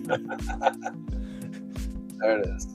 There it is.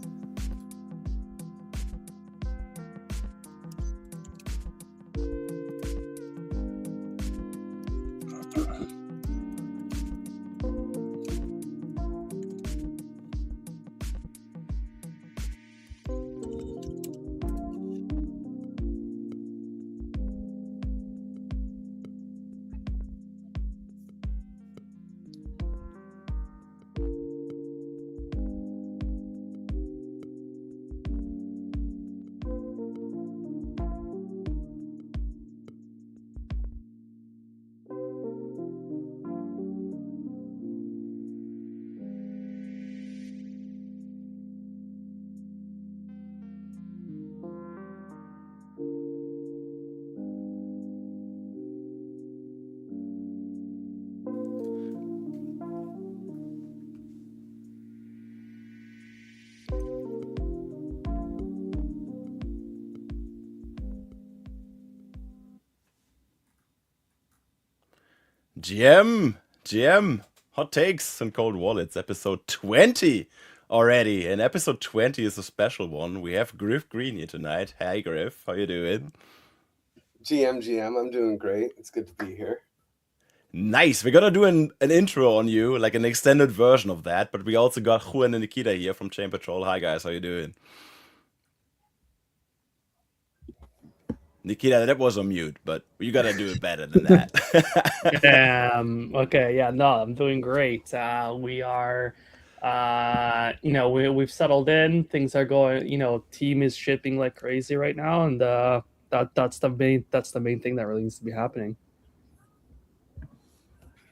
GM, hot takes and cold wallets, episode 20 already. And episode 20 is a special one. We have Griff Green here tonight. Hi, Griff. How you doing? GM, I'm doing great. It's good to be here. Nice. We're gonna do an intro on you, like an extended version of that. But we also got Juan and Nikita here from Chain Patrol. Hi, guys. How you doing? Nikita, that was on mute, but you gotta do it better than that. Okay, yeah, no, I'm doing great. We are, we've settled in. Things are going. Team is shipping like crazy right now, and that's the main thing that really needs to be happening.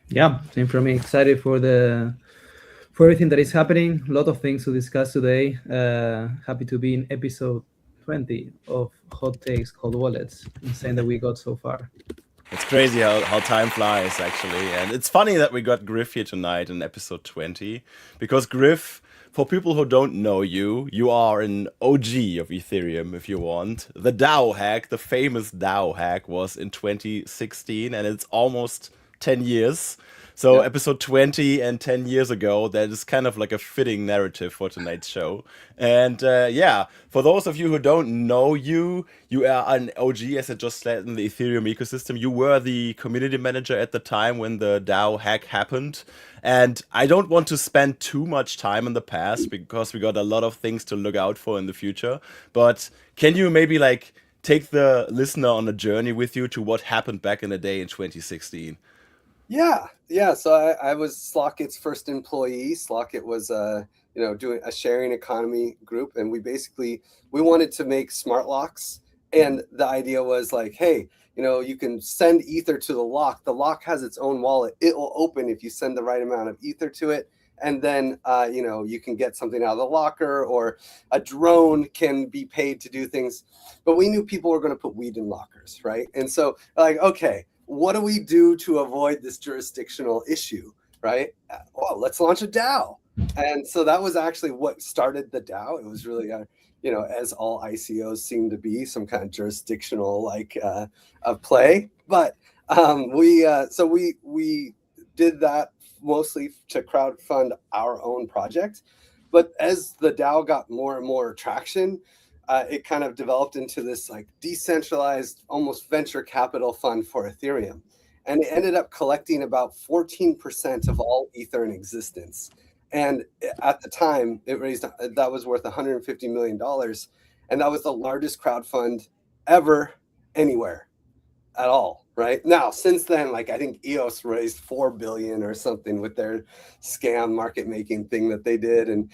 Yeah, same for me. Excited for everything that is happening. A lot of things to discuss today. Happy to be in episode 20 of Hot Takes Cold Wallets. Insane that we got so far. It's crazy how time flies, actually. And it's funny that we got Griff here tonight in episode 20, because Griff, for people who don't know you, you are an OG of Ethereum, if you want. The DAO hack, the famous DAO hack, was in 2016, and it's almost 10 years. So episode 20 and 10 years ago, that is kind of like a fitting narrative for tonight's show. And for those of you who don't know you, you are an OG, as I just said, in the Ethereum ecosystem. You were the community manager at the time when the DAO hack happened. And I don't want to spend too much time in the past because we got a lot of things to look out for in the future. But can you maybe take the listener on a journey with you to what happened back in the day in 2016? Yeah. So I was Slockit's first employee. Slockit was doing a sharing economy group, and we wanted to make smart locks. And the idea was like, hey, you can send ether to the lock. The lock has its own wallet. It will open if you send the right amount of ether to it. And then, you can get something out of the locker, or a drone can be paid to do things. But we knew people were going to put weed in lockers, right? And so, okay, what do we do to avoid this jurisdictional issue, right? Well, let's launch a DAO. And so that was actually what started the DAO. It was really, as all ICOs seem to be, some kind of jurisdictional play. But we did that mostly to crowdfund our own project. But as the DAO got more and more traction, it kind of developed into this decentralized, almost venture capital fund for Ethereum. And it ended up collecting about 14% of all Ether in existence. And at the time, that was worth $150 million. And that was the largest crowdfund ever, anywhere at all. Right now, since then, I think EOS raised $4 billion or something with their scam market making thing that they did, and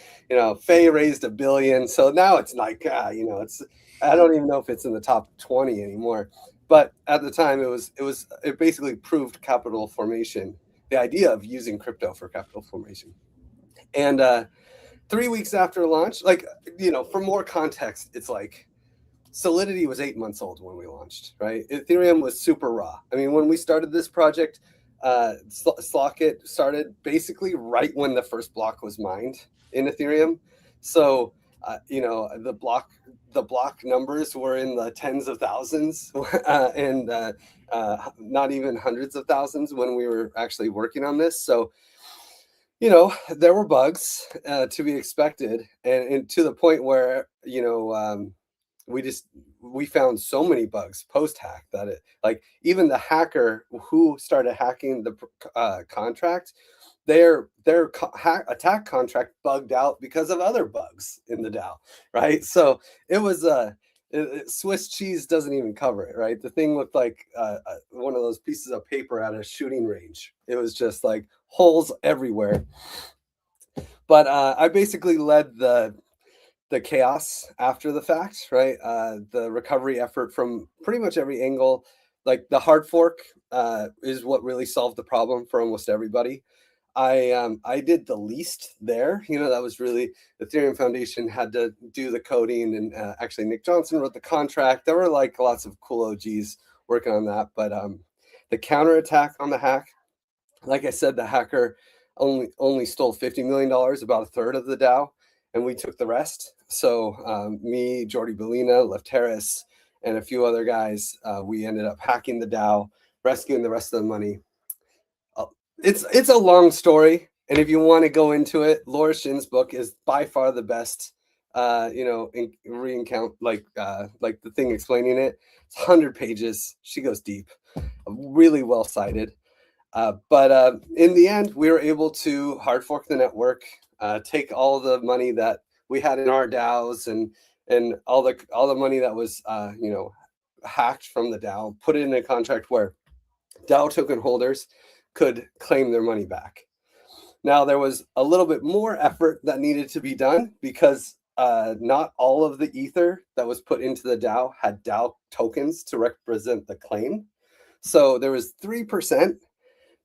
Faye raised $1 billion. So now it's it's I don't even know if it's in the top 20 anymore. But at the time, it basically proved capital formation, the idea of using crypto for capital formation. And 3 weeks after launch, for more context, it's Solidity was 8 months old when we launched, right? Ethereum was super raw. I mean, when we started this project, Slockit started basically right when the first block was mined in Ethereum. So, the block numbers were in the tens of thousands and not even hundreds of thousands when we were actually working on this. So You know, there were bugs to be expected, and to the point where, you know, we found so many bugs post hack that it, like, even the hacker who started hacking the contract, attack contract bugged out because of other bugs in the DAO, right? So it was Swiss cheese doesn't even cover it, right? The thing looked like one of those pieces of paper at a shooting range. It was just like holes everywhere. But I basically led the chaos after the fact, right? The recovery effort from pretty much every angle. Like the hard fork is what really solved the problem for almost everybody. I did the least there. You know, that was really the Ethereum Foundation had to do the coding, and actually Nick Johnson wrote the contract. There were like lots of cool OGs working on that, but the counterattack on the hack, like I said, the hacker only stole $50 million, about a third of the DAO, and we took the rest. So me, Jordi Bellina, Lefteris, and a few other guys, we ended up hacking the DAO, rescuing the rest of the money. It's a long story, and if you want to go into it, Laura Shin's book is by far the best. You know, re-encount like the thing explaining it. It's 100 pages. She goes deep, really well cited. But in the end, we were able to hard fork the network, take all the money that we had in our DAOs and all the money that was you know, hacked from the DAO, put it in a contract where DAO token holders could claim their money back. Now, there was a little bit more effort that needed to be done because not all of the ether that was put into the DAO had DAO tokens to represent the claim. So there was 3%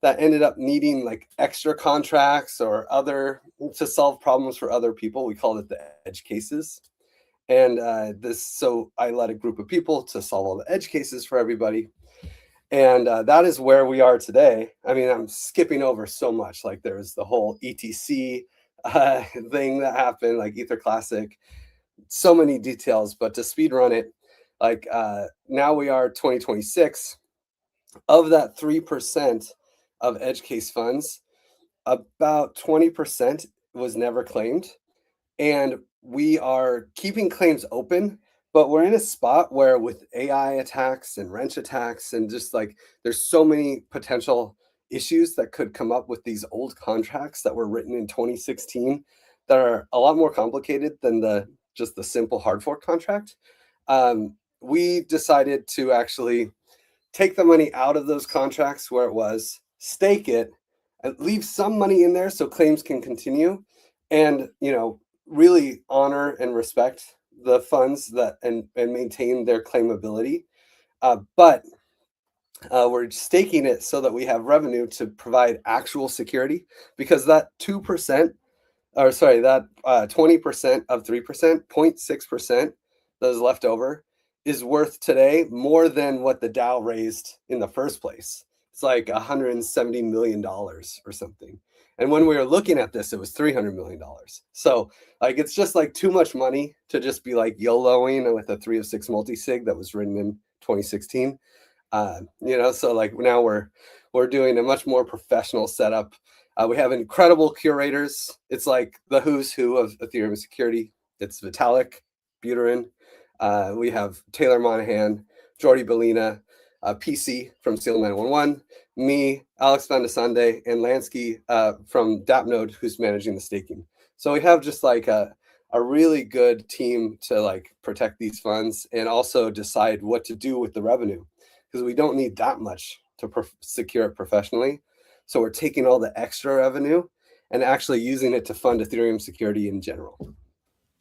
that ended up needing like extra contracts or other to solve problems for other people. We called it the edge cases. And so I led a group of people to solve all the edge cases for everybody. And that is where we are today. I mean, I'm skipping over so much. Like there's the whole ETC thing that happened, like Ether Classic, so many details, but to speed run it, like now we are 2026. Of that 3% of edge case funds, about 20% was never claimed. And we are keeping claims open, but we're in a spot where with AI attacks and wrench attacks and just like there's so many potential issues that could come up with these old contracts that were written in 2016 that are a lot more complicated than just the simple hard fork contract. We decided to actually take the money out of those contracts where it was, stake it, and leave some money in there so claims can continue, and, you know, really honor and respect the funds that and maintain their claimability. But we're staking it so that we have revenue to provide actual security, because that 2%, or sorry, that 20% of 3%, 0.6% that is left over is worth today more than what the DAO raised in the first place. It's like $170 million or something. And when we were looking at this, it was $300 million. So like, it's just like too much money to just be like YOLOing with a 3 of 6 multi-sig that was written in 2016. You know, so like now we're doing a much more professional setup. We have incredible curators. It's like the who's who of Ethereum security. It's Vitalik Buterin. We have Taylor Monahan, Jordi Bellina, PC from Seal 911, me, Alex Van de Sande, and Lansky from Dapnode, who's managing the staking. So we have just like a really good team to like protect these funds and also decide what to do with the revenue, because we don't need that much to secure it professionally. So we're taking all the extra revenue and actually using it to fund Ethereum security in general.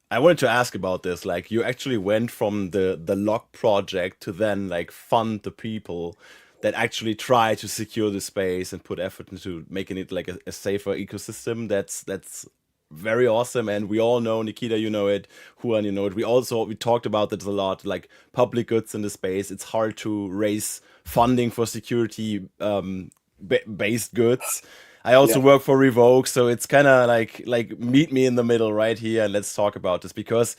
I wanted to ask about this. Like, you actually went from the lock project to then like fund the people that actually try to secure the space and put effort into making it like a safer ecosystem. That's very awesome. And we all know, Nikita, you know it, Juan, you know it. We talked about this a lot, like public goods in the space. It's hard to raise funding for security based goods. I also work for Revoke, so it's kind of like meet me in the middle right here and let's talk about this, because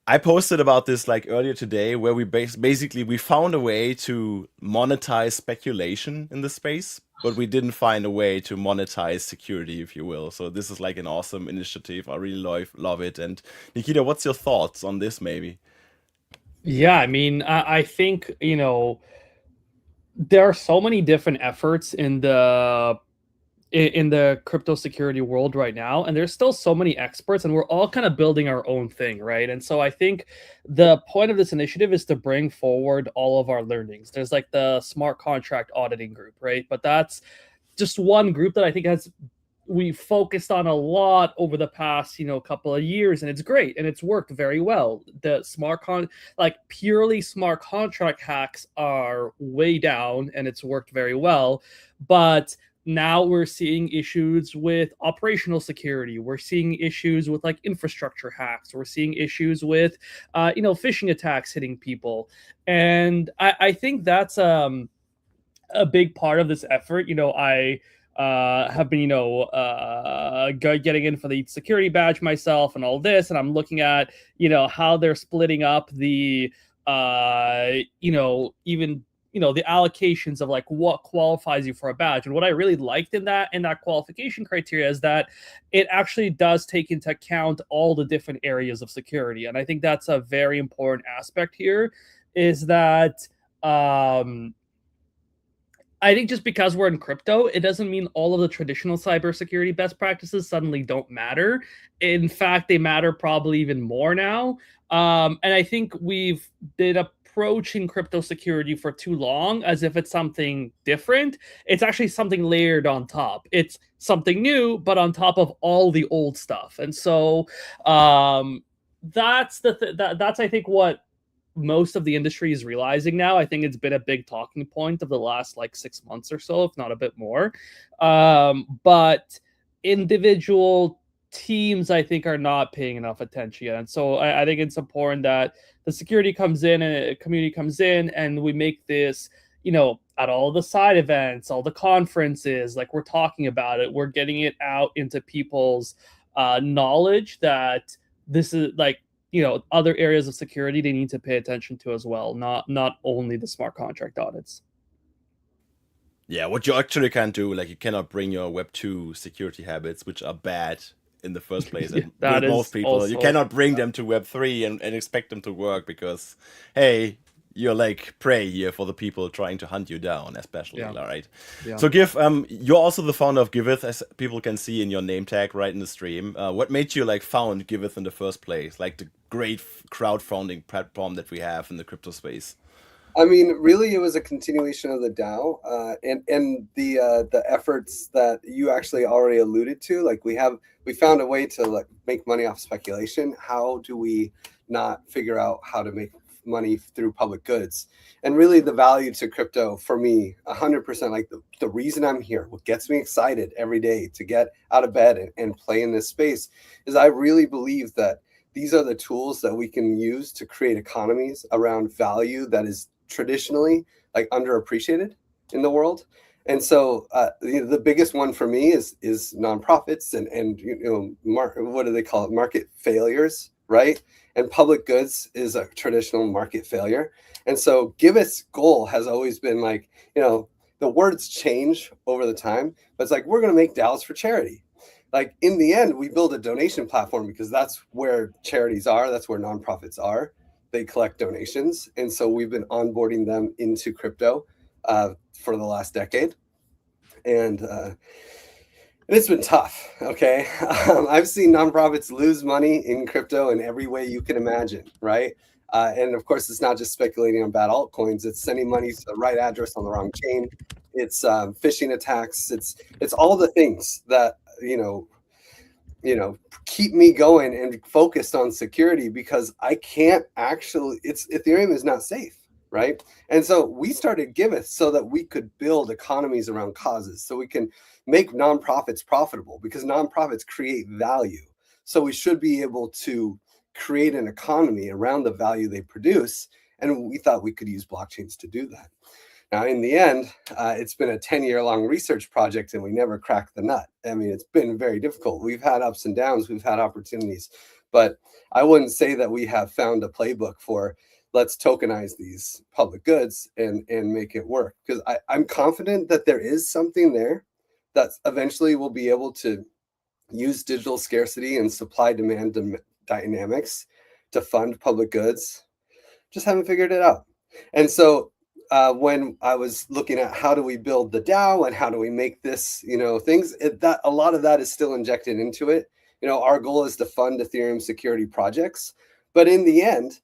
I posted about this like earlier today, where we basically we found a way to monetize speculation in the space but we didn't find a way to monetize security, if you will. So this is like an awesome initiative. I really love it. And Nikita, what's your thoughts on this, maybe? Yeah, I mean, I think, there are so many different efforts in the crypto security world right now, and there's still so many experts, and we're all kind of building our own thing, right? And so I think the point of this initiative is to bring forward all of our learnings. There's like the smart contract auditing group, right? But that's just one group that I think we focused on a lot over the past couple of years, and it's great and it's worked very well. The purely smart contract hacks are way down, and it's worked very well. But now we're seeing issues with operational security. We're seeing issues with like infrastructure hacks. We're seeing issues with phishing attacks hitting people. And I think that's a big part of this effort. I have been getting in for the security badge myself and all this, and I'm looking at how they're splitting up the the allocations of like what qualifies you for a badge. And what I really liked in that qualification criteria is that it actually does take into account all the different areas of security. And I think that's a very important aspect here, is that I think just because we're in crypto, it doesn't mean all of the traditional cybersecurity best practices suddenly don't matter. In fact, they matter probably even more now. And I think we've been approaching crypto security for too long as if it's something different. It's actually something layered on top. It's something new, but on top of all the old stuff. And so that's that's I think what most of the industry is realizing now. I think it's been a big talking point of the last 6 months or so, if not a bit more. But individual teams, I think, are not paying enough attention yet. And so I think it's important that the security comes in and community comes in, and we make this, at all the side events, all the conferences, like we're talking about it, we're getting it out into people's knowledge that this is other areas of security they need to pay attention to as well, not only the smart contract audits. Yeah, what you actually can't do, you cannot bring your Web 2 security habits, which are bad in the first place. And with most people, also, you cannot bring them to Web 3 and expect them to work, because, hey, you're like prey here for the people trying to hunt you down, especially, right? Yeah. So Gif, you're also the founder of Giveth, as people can see in your name tag right in the stream. What made you found Giveth in the first place? The great crowdfunding platform that we have in the crypto space. I mean, really, it was a continuation of the DAO and the efforts that you actually already alluded to. We found a way to make money off speculation. How do we not figure out how to make money through public goods? And really, the value to crypto for me, 100%, the reason I'm here, what gets me excited every day to get out of bed and play in this space, is I really believe that these are the tools that we can use to create economies around value that is traditionally underappreciated in the world. And so the biggest one for me is nonprofits and what do they call it? Market failures, right? And public goods is a traditional market failure. And so Giveth's goal has always been the words change over the time, but it's we're going to make DAOs for charity. In the end, we build a donation platform because that's where charities are. That's where nonprofits are. They collect donations. And so we've been onboarding them into crypto for the last decade. And it's been tough, okay? I've seen nonprofits lose money in crypto in every way you can imagine, right? And of course, it's not just speculating on bad altcoins. It's sending money to the right address on the wrong chain. It's phishing attacks. It's all the things that, keep me going and focused on security, because I can't actually, Ethereum is not safe, right? And so we started Giveth so that we could build economies around causes, so we can make nonprofits profitable, because nonprofits create value. So we should be able to create an economy around the value they produce. And we thought we could use blockchains to do that. Now, in the end, it's been a 10-year-long research project, and we never cracked the nut. I mean, it's been very difficult. We've had ups and downs. We've had opportunities. But I wouldn't say that we have found a playbook for let's tokenize these public goods and make it work. Because I'm confident that there is something there that eventually will be able to use digital scarcity and supply demand dynamics to fund public goods. Just haven't figured it out. And so when I was looking at how do we build the DAO and how do we make this, things, that a lot of that is still injected into it. Our goal is to fund Ethereum security projects, but in the end,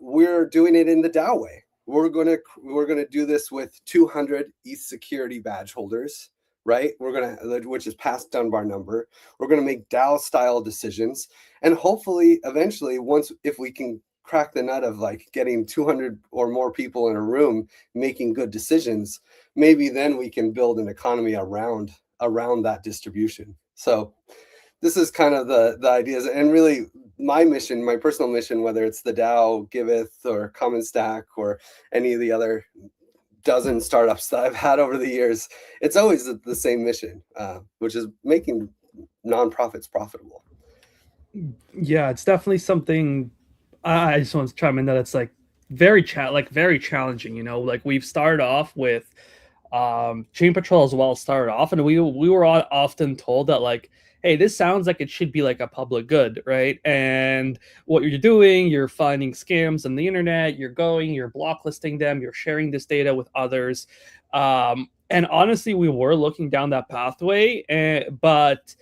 we're doing it in the DAO way. We're gonna do this with 200 ETH security badge holders, right? Which is past Dunbar number. We're gonna make DAO style decisions, and hopefully, eventually, if we can crack the nut of like getting 200 or more people in a room making good decisions, maybe then we can build an economy around that distribution. So this is kind of the ideas, and really my mission, my personal mission, whether it's the DAO, Giveth, or Common Stack, or any of the other dozen startups that I've had over the years, it's always the same mission, which is making nonprofits profitable. Yeah, it's definitely something. I just want to chime in that it's like very challenging. Like we've started off with Chain Patrol as well. Started off, and we were often told that like, hey, this sounds like it should be like a public good, right? And what you're doing, you're finding scams on the internet. You're blocklisting them. You're sharing this data with others. And honestly, we were looking down that pathway, but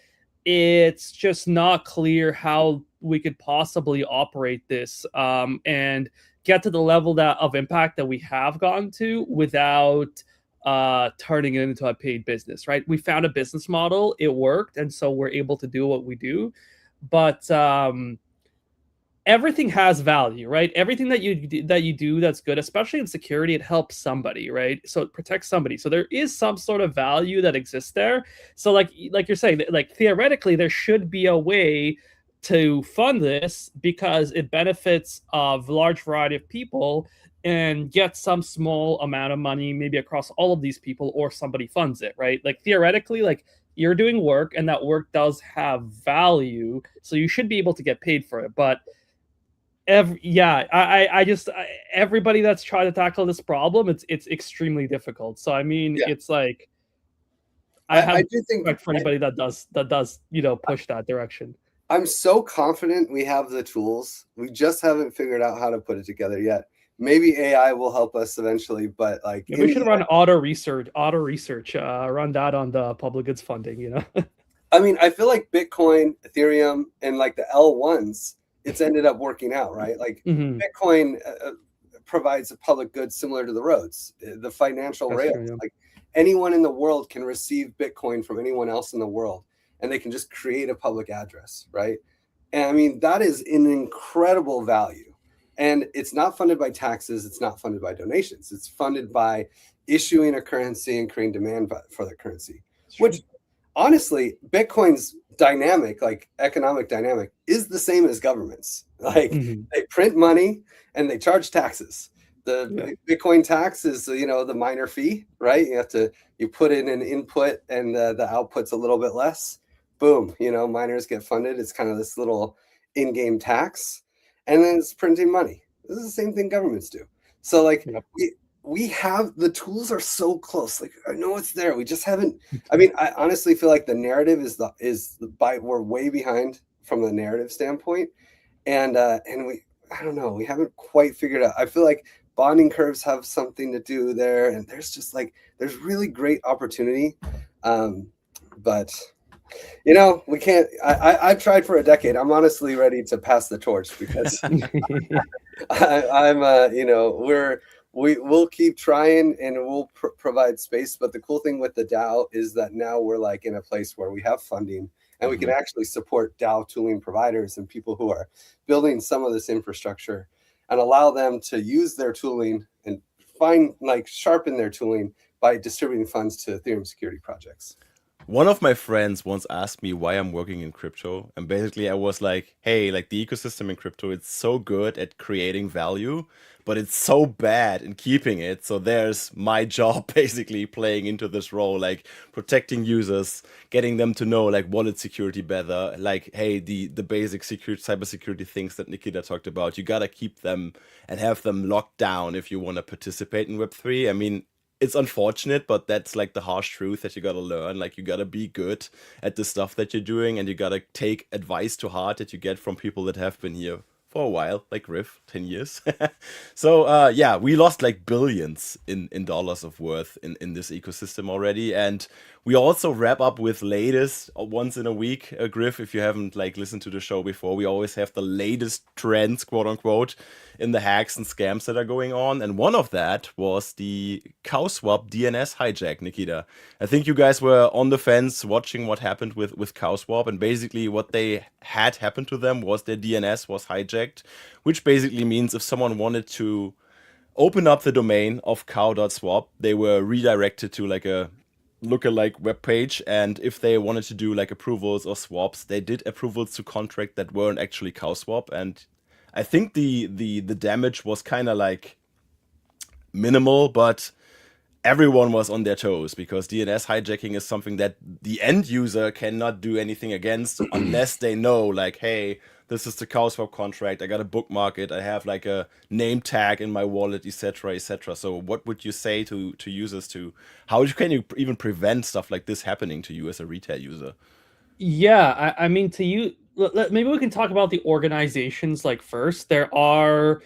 it's just not clear how we could possibly operate this and get to the level of impact that we have gotten to without turning it into a paid business, right? We found a business model, it worked, and so we're able to do what we do. But everything has value, right? Everything that you do that's good, especially in security, it helps somebody, right? So it protects somebody. So there is some sort of value that exists there. So like you're saying, like theoretically, there should be a way to fund this because it benefits a large variety of people and get some small amount of money, maybe across all of these people, or somebody funds it, right? Like theoretically, like you're doing work and that work does have value, so you should be able to get paid for it. But everybody that's trying to tackle this problem, it's extremely difficult. So I mean, It's like I do think respect for anybody that does push that direction. I'm so confident we have the tools. We just haven't figured out how to put it together yet. Maybe AI will help us eventually, but like we should run auto research, run that on the public goods funding. I mean, I feel like Bitcoin, Ethereum, and like the L1s, it's ended up working out, right? Like Bitcoin provides a public good similar to the roads, the financial rails. True, yeah. Like anyone in the world can receive Bitcoin from anyone else in the world, and they can just create a public address, right? And I mean, that is an incredible value. And it's not funded by taxes. It's not funded by donations. It's funded by issuing a currency and creating demand for the currency, which honestly, Bitcoin's dynamic, like economic dynamic, is the same as governments. Like they print money and they charge taxes. The Bitcoin tax is, the miner fee, right? You put in an input and the output's a little bit less. Boom, miners get funded. It's kind of this little in-game tax. And then it's printing money. This is the same thing governments do. So like we have, the tools are so close. Like I know it's there. We just haven't. I mean, I honestly feel like the narrative we're way behind from the narrative standpoint, and we, I don't know, we haven't quite figured out. I feel like bonding curves have something to do there, and there's really great opportunity, but. We can't. I've tried for a decade. I'm honestly ready to pass the torch because we'll keep trying and we'll provide space. But the cool thing with the DAO is that now we're like in a place where we have funding and we can actually support DAO tooling providers and people who are building some of this infrastructure and allow them to use their tooling and sharpen their tooling by distributing funds to Ethereum security projects. One of my friends once asked me why I'm working in crypto, and basically I was like, "Hey, like the ecosystem in crypto, it's so good at creating value, but it's so bad in keeping it. So there's my job basically playing into this role, like protecting users, getting them to know like wallet security better, like hey, the basic security cybersecurity things that Nikita talked about. You gotta keep them and have them locked down if you want to participate in Web3. I mean, it's unfortunate, but that's like the harsh truth that you gotta learn. Like you gotta be good at the stuff that you're doing, and you gotta take advice to heart that you get from people that have been here for a while, like Riff, 10 years. So yeah, we lost like billions in dollars of worth in this ecosystem already. And we also wrap up with latest once in a week, Griff. If you haven't like listened to the show before, we always have the latest trends, quote unquote, in the hacks and scams that are going on. And one of that was the CowSwap DNS hijack, Nikita. I think you guys were on the fence watching what happened with CowSwap, and basically what they had happened to them was their DNS was hijacked, which basically means if someone wanted to open up the domain of cow.swap, they were redirected to like a lookalike web page, and if they wanted to do like approvals or swaps, they did approvals to contract that weren't actually CowSwap. And I think the damage was kind of like minimal, but everyone was on their toes because DNS hijacking is something that the end user cannot do anything against unless they know like, hey, this is the CowSwap contract, I got to bookmark it, I have like a name tag in my wallet, etc., etc. So what would you say to users to how can you even prevent stuff like this happening to you as a retail user? Yeah, I mean, to you, maybe we can talk about the organizations like first. There are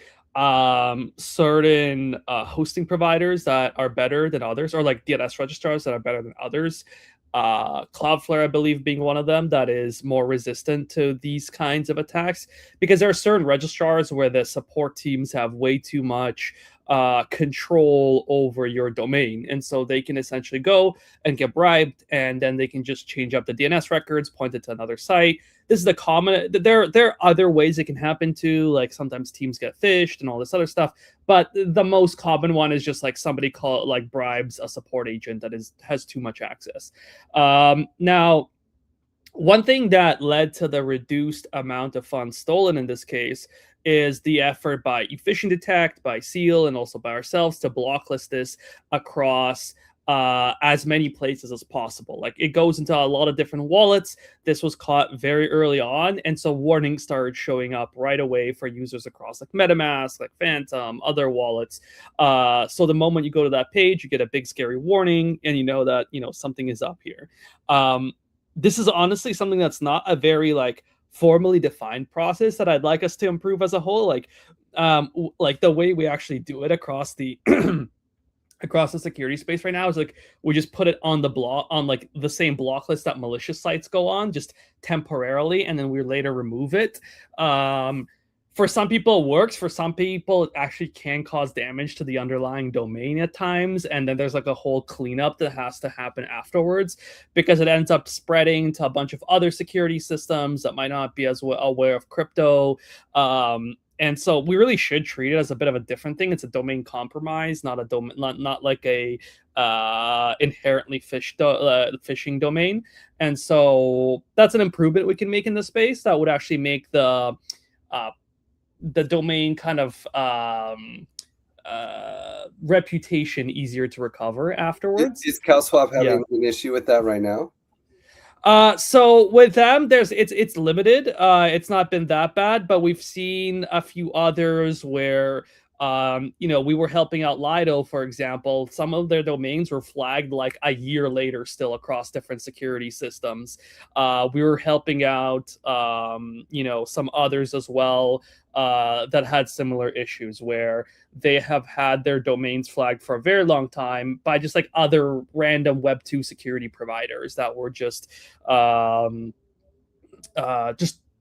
certain hosting providers that are better than others, or like DNS registrars that are better than others. Cloudflare, I believe, being one of them, that is more resistant to these kinds of attacks, because there are certain registrars where the support teams have way too much control over your domain, and so they can essentially go and get bribed, and then they can just change up the DNS records, point it to another site. This is the common. There are other ways it can happen too, like sometimes teams get phished and all this other stuff. But the most common one is just like somebody bribes a support agent that has too much access. Now, one thing that led to the reduced amount of funds stolen in this case is the effort by Efficient Detect, by Seal, and also by ourselves to blocklist this across as many places as possible. Like it goes into a lot of different wallets. This was caught very early on, and so warnings started showing up right away for users across like MetaMask, like Phantom, other wallets. So the moment you go to that page, you get a big scary warning, and you know that something is up here. This is honestly something that's not a very like formally defined process that I'd like us to improve as a whole. Like the way we actually do it across the across the security space right now is like we just put it on the block on like the same block list that malicious sites go on just temporarily, and then we later remove it. For some people it works, for some people it actually can cause damage to the underlying domain at times, and then there's like a whole cleanup that has to happen afterwards because it ends up spreading to a bunch of other security systems that might not be as aware of crypto. And so we really should treat it as a bit of a different thing. It's a domain compromise, not a domain, not like a inherently phishing domain. And so that's an improvement we can make in the space that would actually make the domain kind of reputation easier to recover afterwards. Is CowSwap having an issue with that right now? So with them, it's limited. It's not been that bad, but we've seen a few others where we were helping out Lido, for example. Some of their domains were flagged like a year later still across different security systems. We were helping out some others as well that had similar issues where they have had their domains flagged for a very long time by just like other random Web 2 security providers that were just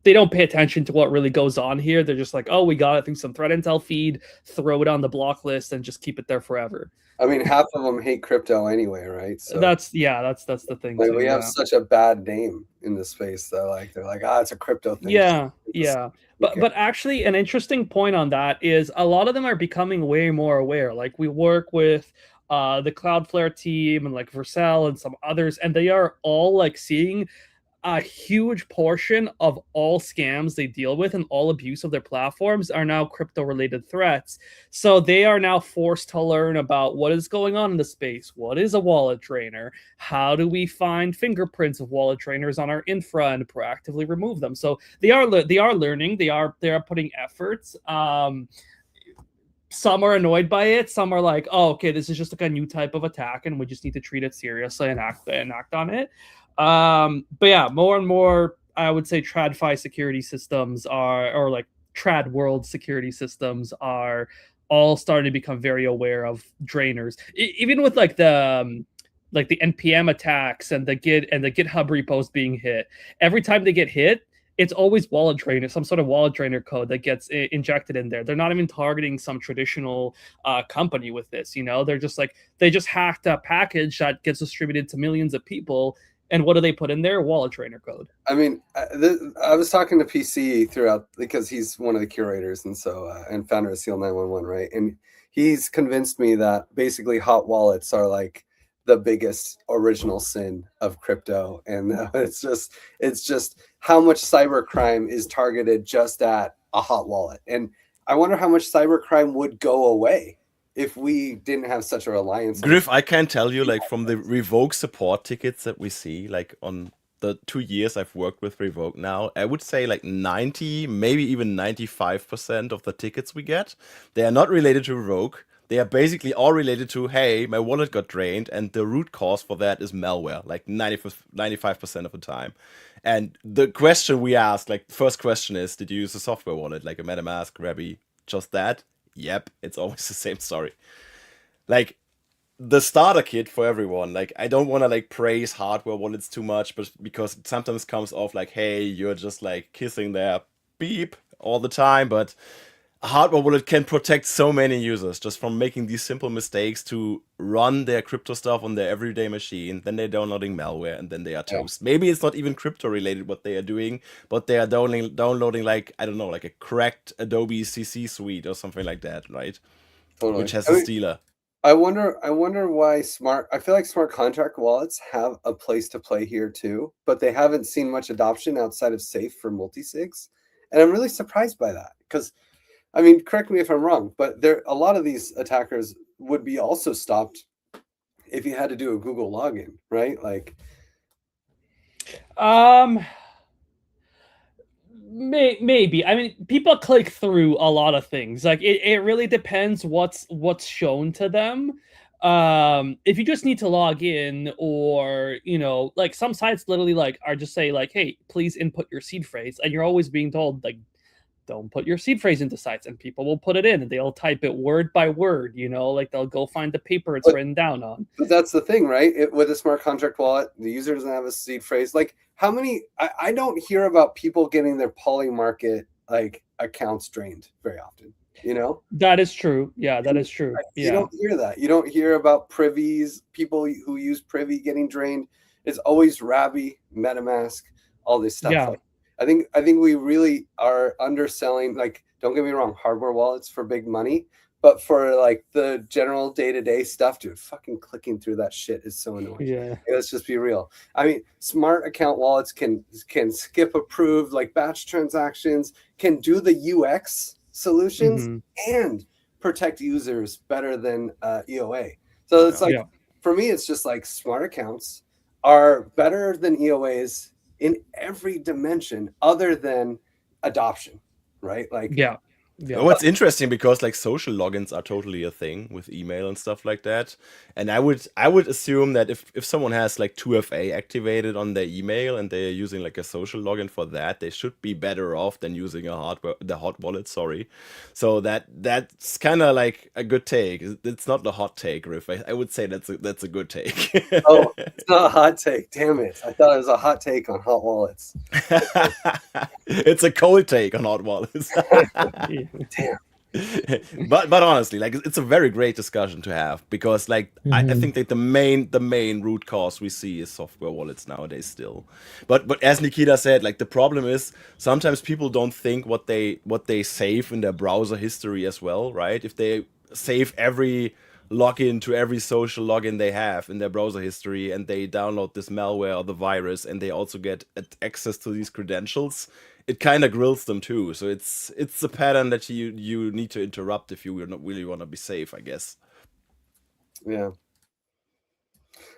they don't pay attention to what really goes on here. They're just like, oh, we got it through some threat intel feed, throw it on the block list and just keep it there forever. I mean, half of them hate crypto anyway, right? So that's the thing. Like, we have such a bad name in the space that they're like, it's a crypto thing. Yeah. But actually, an interesting point on that is a lot of them are becoming way more aware. Like we work with the Cloudflare team, and like Vercel and some others, and they are all like seeing a huge portion of all scams they deal with and all abuse of their platforms are now crypto related threats. So they are now forced to learn about what is going on in the space. What is a wallet drainer? How do we find fingerprints of wallet drainers on our infra and proactively remove them? So they are learning. They are putting efforts. Some are annoyed by it. Some are like, oh, okay, this is just like a new type of attack and we just need to treat it seriously and act on it. But yeah, more and more, I would say TradFi security systems or like Trad World security systems are all starting to become very aware of drainers. Even with like the NPM attacks and the GitHub repos being hit, every time they get hit, it's always wallet drainer, some sort of wallet drainer code that gets injected in there. They're not even targeting some traditional company with this. They're just like, they just hacked a package that gets distributed to millions of people. And what do they put in there? Wallet drainer code. I mean, I was talking to PC throughout because he's one of the curators and founder of Seal 911, right? And he's convinced me that basically hot wallets are like the biggest original sin of crypto, and it's just how much cybercrime is targeted just at a hot wallet. And I wonder how much cybercrime would go away if we didn't have such a reliance. Griff, I can tell you, like, from the Revoke support tickets that we see, like on the 2 years I've worked with Revoke now, I would say like 90, maybe even 95% of the tickets we get, they are not related to Revoke. They are basically all related to, hey, my wallet got drained, and the root cause for that is malware, like 95% of the time. And the question we ask, like, first question is, did you use a software wallet, like a MetaMask, Rabby, just that? Yep, it's always the same story. Like, the starter kit for everyone, like, I don't want to like praise hardware wallets too much, but because it sometimes comes off like, hey, you're just like kissing their beep all the time, but a hardware wallet can protect so many users just from making these simple mistakes to run their crypto stuff on their everyday machine. Then they're downloading malware and then they are toast. Maybe it's not even crypto related what they are doing, but they are downloading like, I don't know, like a cracked Adobe CC suite or something like that, right? Totally. Which has a stealer. I wonder why I feel like smart contract wallets have a place to play here too, but they haven't seen much adoption outside of Safe for multi-sigs. And I'm really surprised by that because, I mean, correct me if I'm wrong, but a lot of these attackers would be also stopped if you had to do a Google login, right? Like, maybe. I mean, people click through a lot of things. Like, it really depends what's shown to them. If you just need to log in, or like some sites literally like are just say like, hey, please input your seed phrase, and you're always being told like, don't put your seed phrase into sites, and people will put it in and they'll type it word by word, like they'll go find the paper it's written down on. But that's the thing, right? With a smart contract wallet, the user doesn't have a seed phrase. Like, how many, I don't hear about people getting their Polymarket like accounts drained very often, That is true. Yeah, that is true. Yeah. You don't hear that. You don't hear about privies, people who use Privy getting drained. It's always Rabby, MetaMask, all this stuff. Yeah. Like, I think we really are underselling, like, don't get me wrong, hardware wallets for big money, but for like the general day-to-day stuff, dude, fucking clicking through that shit is so annoying. Yeah. Let's just be real. I mean, smart account wallets can skip approved, like batch transactions, can do the UX solutions and protect users better than EOA. So it's like, for me, it's just like smart accounts are better than EOAs in every dimension other than adoption, right? Like, What's interesting, because like social logins are totally a thing with email and stuff like that, and I would assume that if someone has like 2FA activated on their email and they're using like a social login for that, they should be better off than using the hot wallet. Sorry, so that's kind of like a good take. It's not the hot take, Riff. I would say that's a good take. Oh, it's not a hot take. Damn it! I thought it was a hot take on hot wallets. It's a cold take on hot wallets. Damn. but honestly, like, it's a very great discussion to have, because like I think that the main root cause we see is software wallets nowadays still. But as Nikita said, like, the problem is sometimes people don't think what they save in their browser history as well, right? If they save every log into every social login they have in their browser history, and they download this malware or the virus, and they also get access to these credentials, it kind of grills them too. So it's a pattern that you need to interrupt if you not really want to be safe, I guess. Yeah.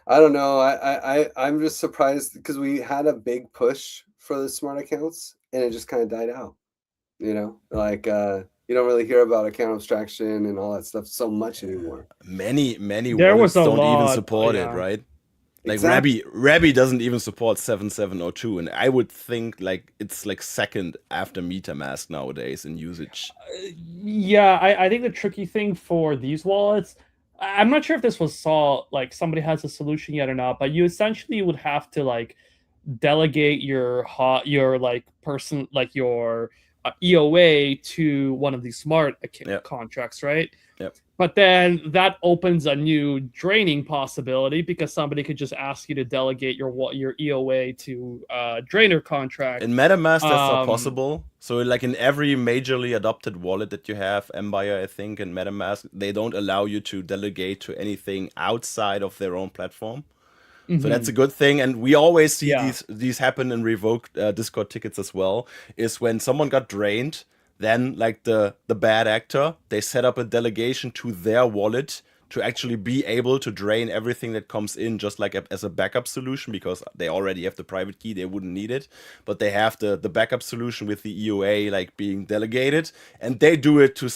I don't know. I'm just surprised because we had a big push for the smart accounts and it just kind of died out. You know, like you don't really hear about account abstraction and all that stuff so much anymore. Many There was wallets a don't even lot, support yeah. it, right? Like Exactly. Rabby doesn't even support 7702, and I would think like it's like second after MetaMask nowadays in usage. Yeah, I think the tricky thing for these wallets, I'm not sure if this was like somebody has a solution yet or not, but you essentially would have to like delegate your like person, like your EOA to one of these smart Yep. contracts, right? Yep. But then that opens a new draining possibility because somebody could just ask you to delegate your EOA to drainer contract. In MetaMask, that's not possible. So, like in every majorly adopted wallet that you have, Empire, I think, and MetaMask, they don't allow you to delegate to anything outside of their own platform. So that's a good thing, and we always see these happen in revoked Discord tickets as well. Is when someone got drained, then like the bad actor, they set up a delegation to their wallet to actually be able to drain everything that comes in, just like as a backup solution, because they already have the private key, they wouldn't need it, but they have the backup solution with the EOA like being delegated, and they do it to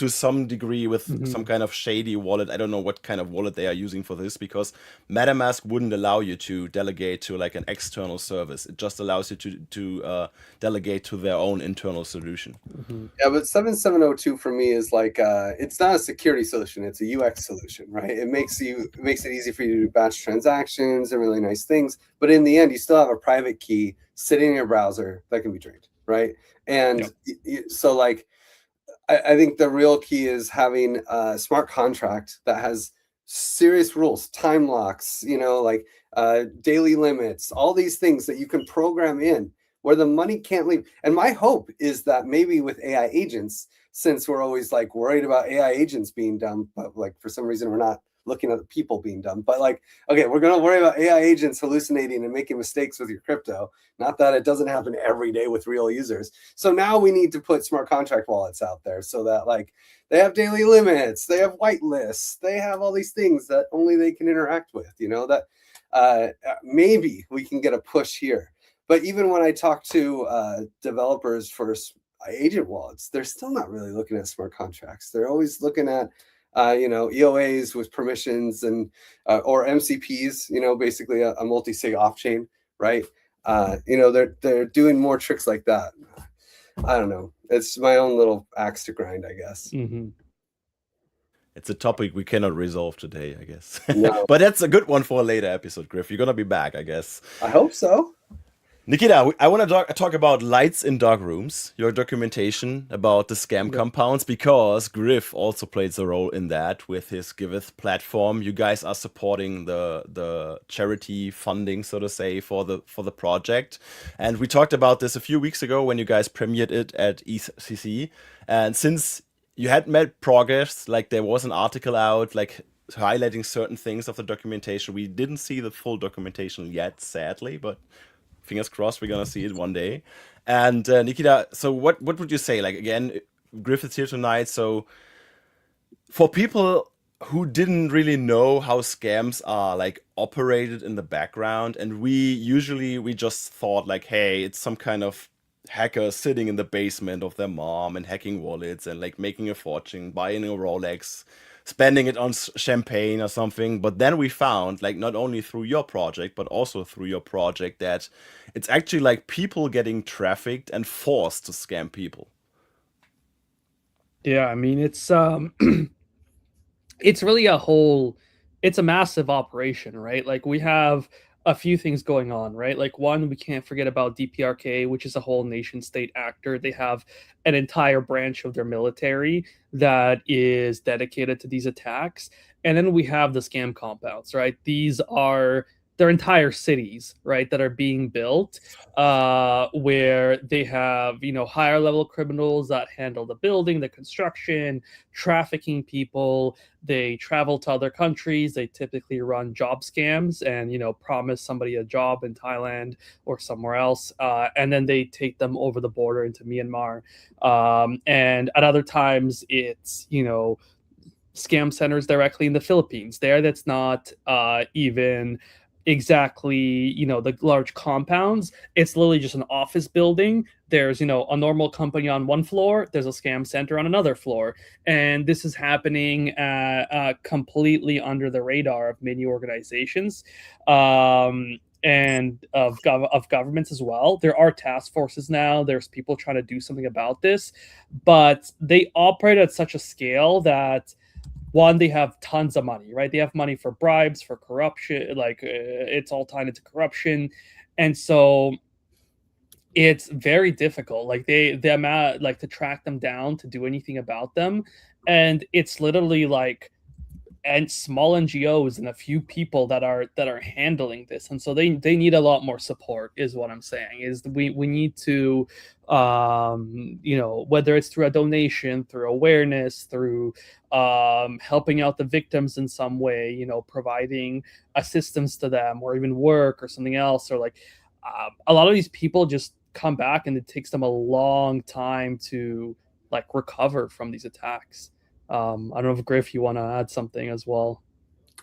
some degree with some kind of shady wallet. I don't know what kind of wallet they are using for this, because MetaMask wouldn't allow you to delegate to like an external service. It just allows you to delegate to their own internal solution. Yeah, but 7702 for me is like it's not a security solution, it's a UX solution, right? It makes it easy for you to do batch transactions and really nice things, but in the end you still have a private key sitting in your browser that can be drained, right? And so like I think the real key is having a smart contract that has serious rules, time locks, you know, like daily limits, all these things that you can program in where the money can't leave. And my hope is that maybe with AI agents, since we're always like worried about AI agents being dumb, but like for some reason we're not looking at the people being dumb, but like, okay, we're going to worry about AI agents hallucinating and making mistakes with your crypto. Not that it doesn't happen every day with real users. So now we need to put smart contract wallets out there so that like they have daily limits, they have whitelists, they have all these things that only they can interact with, you know, that maybe we can get a push here. But even when I talk to developers for agent wallets, they're still not really looking at smart contracts. They're always looking at you know, EOAs with permissions and or MCPs, you know, basically a multi-sig off-chain, right? You know, they're doing more tricks like that. I don't know. It's my own little axe to grind, I guess. It's a topic we cannot resolve today, I guess. No. But that's a good one for a later episode, Griff. You're gonna be back, I guess. I hope so. Nikita, I want to talk about lights in dark rooms, your documentation about the scam compounds, because Griff also plays a role in that with his Giveth platform. You guys are supporting the charity funding, so to say, for the project. And we talked about this a few weeks ago when you guys premiered it at EthCC. And since you had made progress, like there was an article out, like highlighting certain things of the documentation. We didn't see the full documentation yet, sadly, but fingers crossed we're gonna see it one day. And Nikita, so what would you say? Like again, Griff is here tonight. So for people who didn't really know how scams are like operated in the background, and we just thought like, hey, it's some kind of hacker sitting in the basement of their mom and hacking wallets and like making a fortune, buying a Rolex, spending it on champagne or something. But then we found, like, not only through your project, but also through your project, that it's actually like people getting trafficked and forced to scam people. Yeah, I mean, it's it's really it's a massive operation, right? Like we have a few things going on, right? Like one, we can't forget about DPRK, which is a whole nation state actor. They have an entire branch of their military that is dedicated to these attacks. And then we have the scam compounds, right? These are they're entire cities, right, that are being built, where they have, you know, higher level criminals that handle the building, the construction, trafficking people. They travel to other countries. They typically run job scams and, you know, promise somebody a job in Thailand or somewhere else, and then they take them over the border into Myanmar. And at other times, it's, you know, scam centers directly in the Philippines. There, that's not even exactly, you know, the large compounds. It's literally just an office building. There's, you know, a normal company on one floor. There's a scam center on another floor, and this is happening completely under the radar of many organizations. And of governments as well. There are task forces now. There's people trying to do something about this, but they operate at such a scale that, one, they have tons of money, right? They have money for bribes, for corruption, like it's all tied into corruption, and so it's very difficult. Like the amount, like, to track them down, to do anything about them, and it's literally like, and small NGOs and a few people that are handling this, and so they need a lot more support, is what I'm saying. Is we need to, you know, whether it's through a donation, through awareness, through helping out the victims in some way, you know, providing assistance to them, or even work or something else, or like a lot of these people just come back and it takes them a long time to like recover from these attacks. I don't know if Griff, you want to add something as well.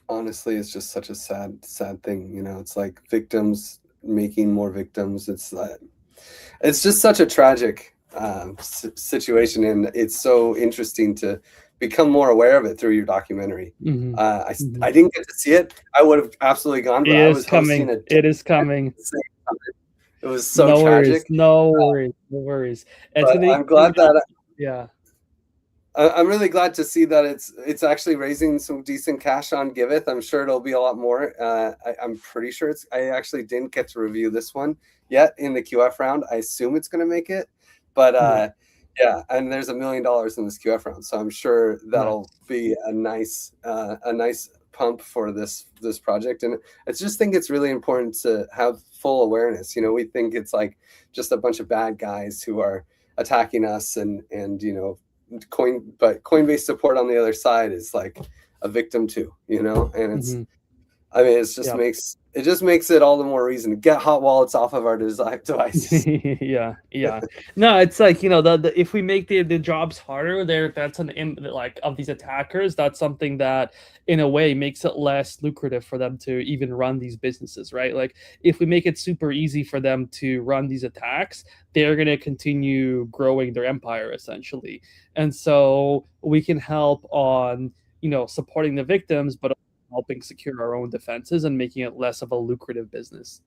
Honestly, it's just such a sad thing. You know, it's like victims making more victims. It's just such a tragic situation, and it's so interesting to become more aware of it through your documentary. I didn't get to see it. I would have absolutely gone, but I was hosting it. It is coming. It was so tragic. No worries. I'm glad that. Yeah. I'm really glad to see that it's actually raising some decent cash on Giveth. I'm sure it'll be a lot more. I'm pretty sure I actually didn't get to review this one yet in the QF round. I assume it's going to make it, but yeah, and there's $1 million in this QF round, so I'm sure that'll be a nice pump for this project. And I just think it's really important to have full awareness. You know, we think it's like just a bunch of bad guys who are attacking us, and you know. But Coinbase support on the other side is like a victim too, you know, and it's I mean, it just makes it all the more reason to get hot wallets off of our devices. yeah. No, it's like, you know, the if we make the jobs harder, that's like of these attackers, that's something that in a way makes it less lucrative for them to even run these businesses, right? Like if we make it super easy for them to run these attacks, they're going to continue growing their empire essentially. And so we can help on, you know, supporting the victims, but helping secure our own defenses and making it less of a lucrative business.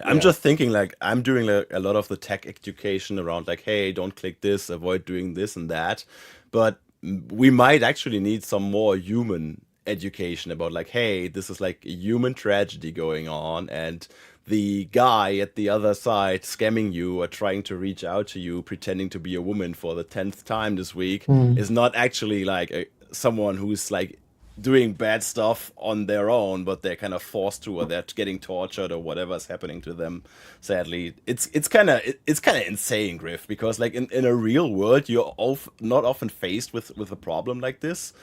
I'm just thinking, like, I'm doing like a lot of the tech education around, like, hey, don't click this, avoid doing this and that. But we might actually need some more human education about, like, hey, this is like a human tragedy going on, and the guy at the other side scamming you or trying to reach out to you, pretending to be a woman for the 10th time this week, is not actually like someone who's like doing bad stuff on their own, but they're kind of forced to, or they're getting tortured or whatever's happening to them. Sadly, it's kind of insane, Griff, because like in a real world, you're not often faced with a problem like this.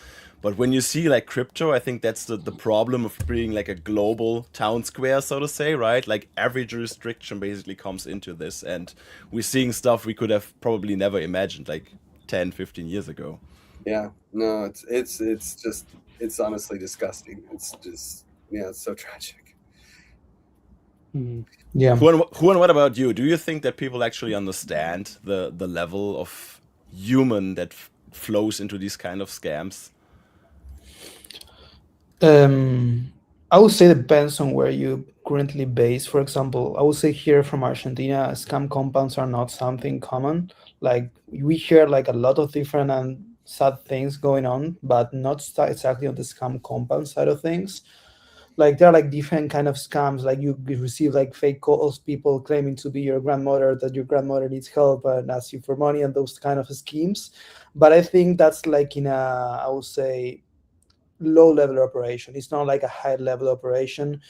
But when you see like crypto, I think that's the problem of being like a global town square, so to say, right? Like every jurisdiction basically comes into this, and we're seeing stuff we could have probably never imagined like 10, 15 years ago. Yeah, no, it's honestly disgusting. It's just, it's so tragic. Yeah. Juan, what about you? Do you think that people actually understand the level of human that flows into these kind of scams? I would say it depends on where you currently base. For example, I would say here from Argentina, scam compounds are not something common. Like we hear like a lot of different and sad things going on, but not exactly on the scam compound side of things. Like there are like different kind of scams. Like you receive like fake calls, people claiming to be your grandmother, that your grandmother needs help and asks you for money, and those kind of schemes. But I think that's like in a, I would say, low level operation. It's not like a high level operation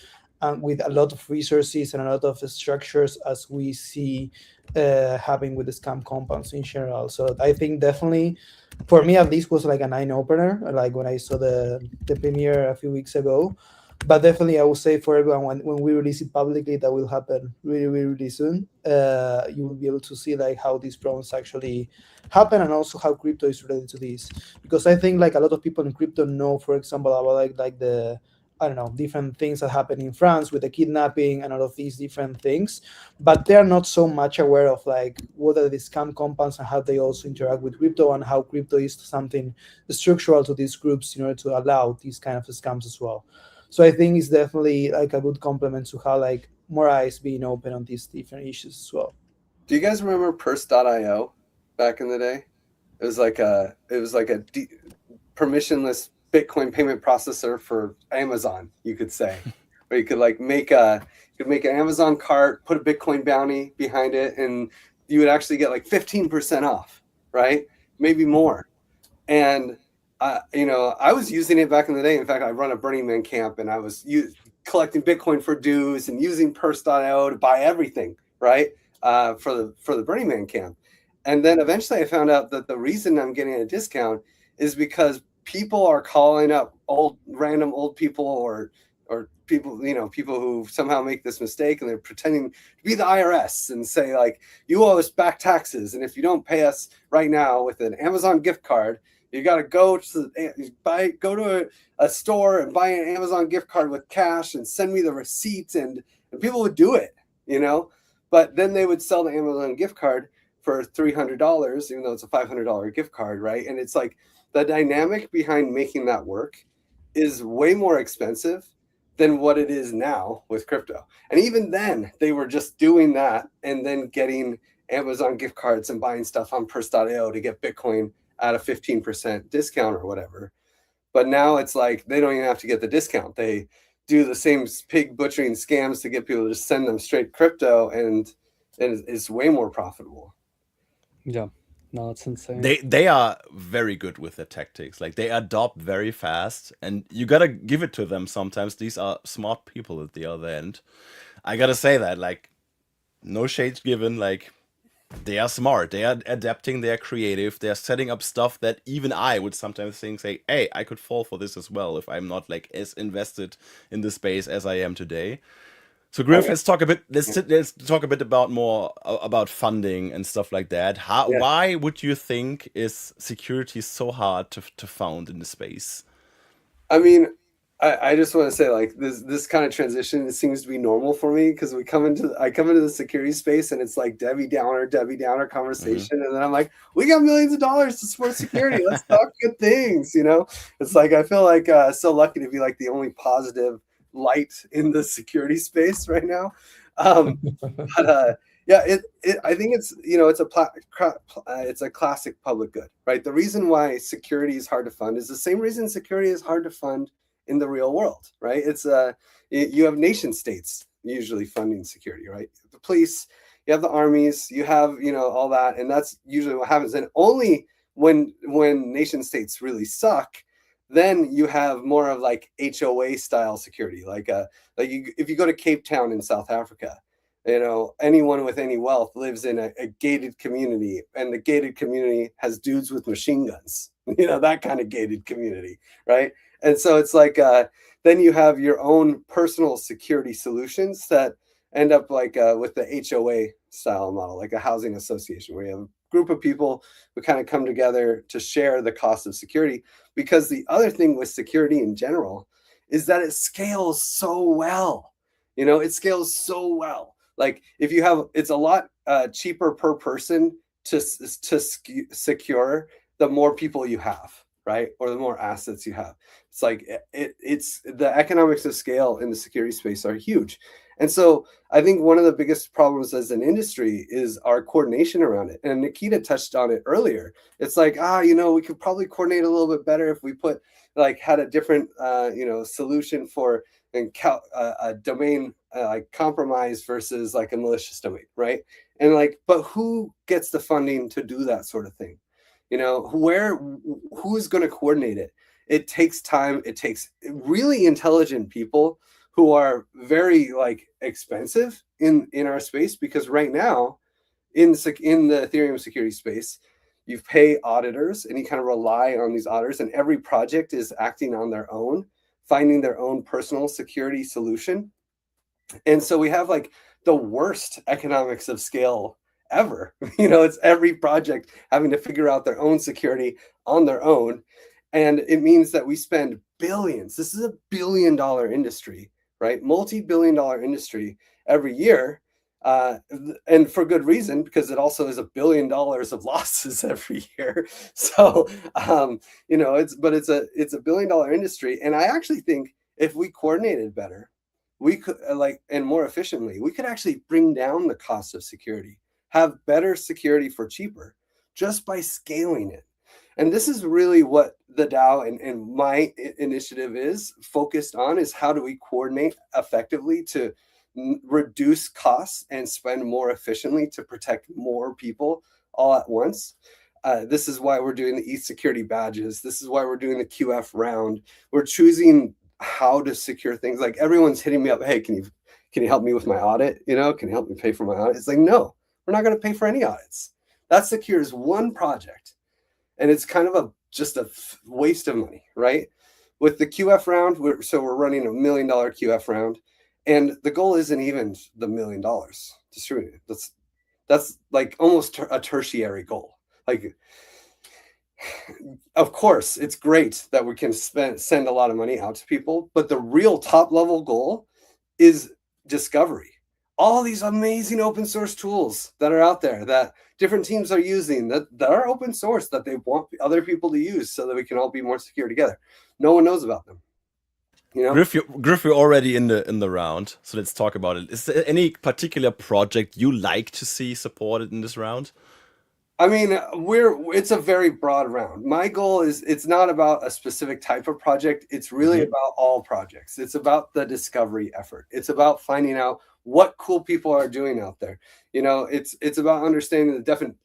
with a lot of resources and a lot of structures as we see happening with the scam compounds in general. So I think definitely, for me at least, was like an eye opener, like when I saw the premiere a few weeks ago. But definitely, I will say for everyone, when we release it publicly, that will happen really, really, really soon. You will be able to see like how these problems actually happen, and also how crypto is related to this. Because I think like a lot of people in crypto know, for example, about like the, I don't know, different things that happen in France with the kidnapping and all of these different things, but they're not so much aware of like what are the scam compounds and how they also interact with crypto, and how crypto is something structural to these groups in order to allow these kind of scams as well. So I think it's definitely like a good complement to how like more eyes being open on these different issues as well. Do you guys remember Purse.io back in the day? It was like a permissionless Bitcoin payment processor for Amazon, you could say, where you could like make an Amazon cart, put a Bitcoin bounty behind it, and you would actually get like 15% off, right? Maybe more. And I was using it back in the day. In fact, I run a Burning Man camp, and I was collecting Bitcoin for dues and using Purse.io to buy everything, right? For the Burning Man camp. And then eventually I found out that the reason I'm getting a discount is because people are calling up random old people or people, people who somehow make this mistake, and they're pretending to be the IRS and say like, you owe us back taxes, and if you don't pay us right now with an Amazon gift card, you got to go to a store and buy an Amazon gift card with cash and send me the receipt, and people would do it, but then they would sell the Amazon gift card for $300, even though it's a $500 gift card, right? And it's like the dynamic behind making that work is way more expensive than what it is now with crypto. And even then, they were just doing that and then getting Amazon gift cards and buying stuff on Purse.io to get Bitcoin at a 15% discount or whatever. But now it's like they don't even have to get the discount. They do the same pig butchering scams to get people to just send them straight crypto, and it's way more profitable. Yeah. No, it's insane. They are very good with their tactics. Like, they adopt very fast, and you gotta give it to them sometimes. These are smart people at the other end. I gotta say that, like, no shades given, like, they are smart. They are adapting, they are creative, they are setting up stuff that even I would sometimes think, say, hey, I could fall for this as well if I'm not like as invested in the space as I am today. So Griff, let's talk a bit. Let's talk a bit about funding and stuff like that. Why would you think is security so hard to found in the space? I mean, I just want to say, like, this kind of transition, it seems to be normal for me, because I come into the security space, and it's like Debbie Downer conversation, and then I'm like, we got millions of dollars to support security. Let's talk good things. It's like I feel like so lucky to be like the only positive light in the security space right now. But I think it's it's a classic public good, right? The reason why security is hard to fund is the same reason security is hard to fund in the real world, right? It's you have nation states usually funding security, right? The police, you have the armies, you have all that, and that's usually what happens. And only when nation states really suck, then you have more of like HOA style security, if you go to Cape Town in South Africa, anyone with any wealth lives in a gated community, and the gated community has dudes with machine guns, that kind of gated community, right? And so it's like then you have your own personal security solutions that end up like with the HOA style model, like a housing association, where you have a group of people who kind of come together to share the cost of security. Because the other thing with security in general is that it scales so well. It scales so well. Like, if you have, it's a lot cheaper per person to secure the more people you have, right? Or the more assets you have. It's like it's the economics of scale in the security space are huge. And so I think one of the biggest problems as an industry is our coordination around it. And Nikita touched on it earlier. It's like, we could probably coordinate a little bit better if we had a different, solution for a domain like compromise versus like a malicious domain, right? And like, but who gets the funding to do that sort of thing? Who's going to coordinate it? it takes time. It takes really intelligent people who are very like expensive in our space, because right now in the Ethereum security space, you pay auditors and you kind of rely on these auditors, and every project is acting on their own, finding their own personal security solution. And so we have like the worst economics of scale ever. It's every project having to figure out their own security on their own. And it means that we spend billions. This is a billion-dollar industry, right? Multi-billion-dollar industry every year. And for good reason, because it also is $1 billion of losses every year. So, it's a $1 billion industry. And I actually think if we coordinated better, we could and more efficiently, we could actually bring down the cost of security, have better security for cheaper, just by scaling it. And this is really what the DAO and my initiative is focused on, is how do we coordinate effectively to reduce costs and spend more efficiently to protect more people all at once. This is why we're doing the ETH security badges. This is why we're doing the QF round. We're choosing how to secure things. Like everyone's hitting me up, hey, can you help me with my audit? Can you help me pay for my audit? It's like, no, we're not going to pay for any audits. That secures one project, and it's kind of just a waste of money, right? With the QF round, we're running $1 million QF round, and the goal isn't even the $1 million distributed. That's like almost a tertiary goal. Like, of course, it's great that we can send a lot of money out to people, but the real top level goal is discovery. All these amazing open source tools that are out there that different teams are using, that are open source, that they want other people to use so that we can all be more secure together. No one knows about them. Griff, you're already in the round, so let's talk about it. Is there any particular project you like to see supported in this round? I mean, it's a very broad round. My goal is, it's not about a specific type of project. It's really about all projects. It's about the discovery effort. It's about finding out what cool people are doing out there. It's about understanding the different